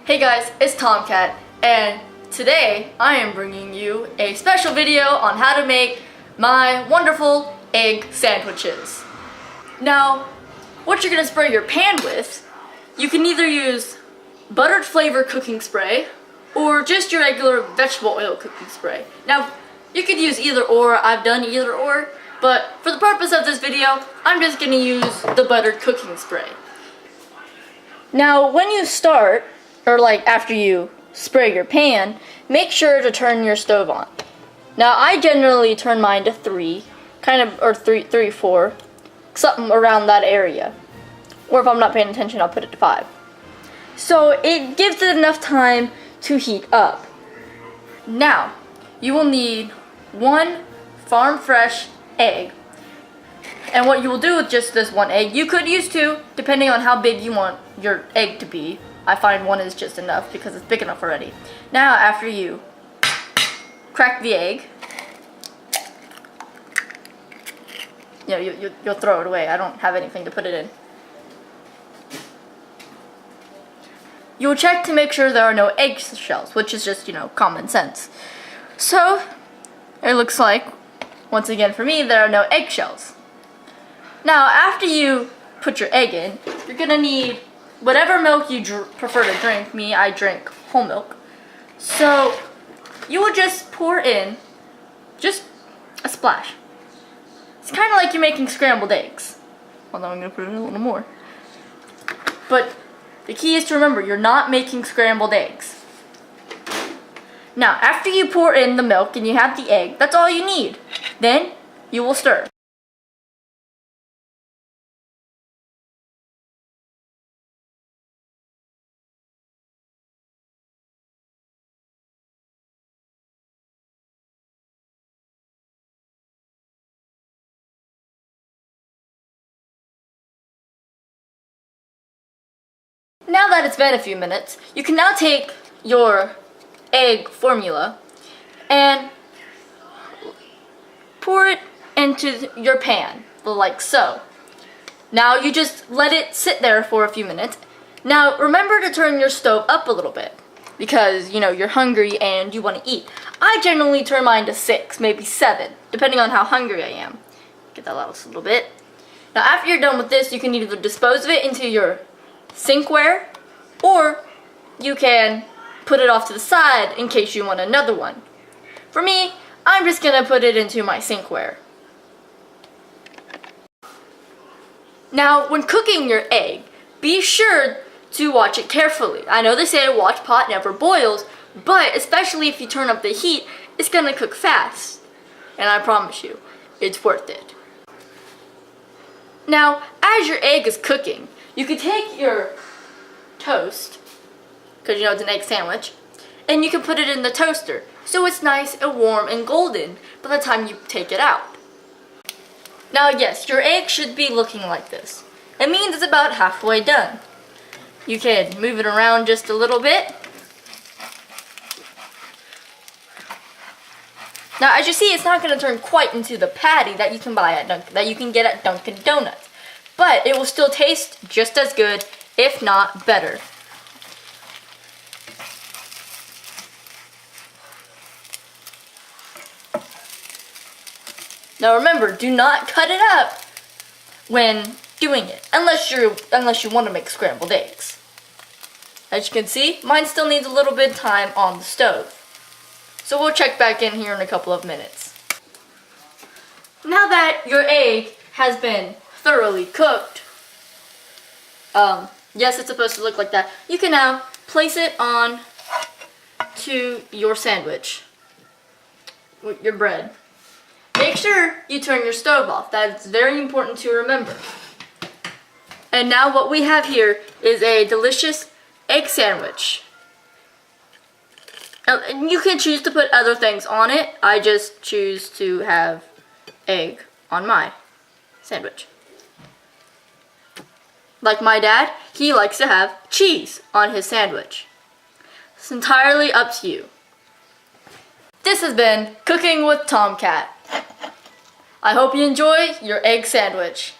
Hey guys, it's TomKat, and today I am bringing you a special video on how to make my wonderful egg sandwiches. Now, what you're gonna spray your pan with, you can either use buttered flavor cooking spray or just your regular vegetable oil cooking spray. Now, you could use either or. I've done either or, but for the purpose of this video, I'm just gonna use the buttered cooking spray. Now, when you start, or like after you spray your pan, make sure to turn your stove on. Now, I generally turn mine to 3, or 4, something around that area. Or if I'm not paying attention, I'll put it to 5. So it gives it enough time to heat up. Now, you will need 1 farm fresh egg. And what you will do with just this 1 egg, you could use 2, depending on how big you want your egg to be. I find 1 is just enough because it's big enough already. Now, after you crack the egg, you'll throw it away. I don't have anything to put it in. You'll check to make sure there are no egg shells, which is just, common sense. So, it looks like, once again for me, there are no egg shells. Now, after you put your egg in, you're gonna need whatever milk you prefer to drink. Me, I drink whole milk. So, you will just pour in just a splash. It's kind of like you're making scrambled eggs. Although I'm gonna put in a little more. But the key is to remember, you're not making scrambled eggs. Now, after you pour in the milk and you have the egg, that's all you need. Then, you will stir. Now that it's been a few minutes, you can now take your egg formula and pour it into your pan, like so. Now you just let it sit there for a few minutes. Now remember to turn your stove up a little bit because, you're hungry and you want to eat. I generally turn mine to 6, maybe 7, depending on how hungry I am. Get that out a little bit. Now after you're done with this, you can either dispose of it into your sinkware, or you can put it off to the side in case you want another one. For me, I'm just gonna put it into my sinkware. Now, when cooking your egg, be sure to watch it carefully. I know they say watch pot never boils, but especially if you turn up the heat, it's gonna cook fast. And I promise you, it's worth it. Now, as your egg is cooking, you can take your toast, because it's an egg sandwich, and you can put it in the toaster so it's nice and warm and golden by the time you take it out. Now yes, your egg should be looking like this. It means it's about halfway done. You can move it around just a little bit. Now as you see, it's not going to turn quite into the patty that you can buy at that you can get at Dunkin Dounuts. But it will still taste just as good, if not better. Now remember, do not cut it up when doing it, unless you want to make scrambled eggs. As you can see, mine still needs a little bit of time on the stove. So we'll check back in here in a couple of minutes. Now that your egg has been thoroughly cooked, yes, it's supposed to look like that. You can now place it on to your sandwich with your bread. Make sure you turn your stove off. That's very important to remember. And now what we have here is a delicious egg sandwich. You can choose to put other things on it. I just choose to have egg on my sandwich. Like my dad, he likes to have cheese on his sandwich. It's entirely up to you. This has been Cooking with TomKat. I hope you enjoy your egg sandwich.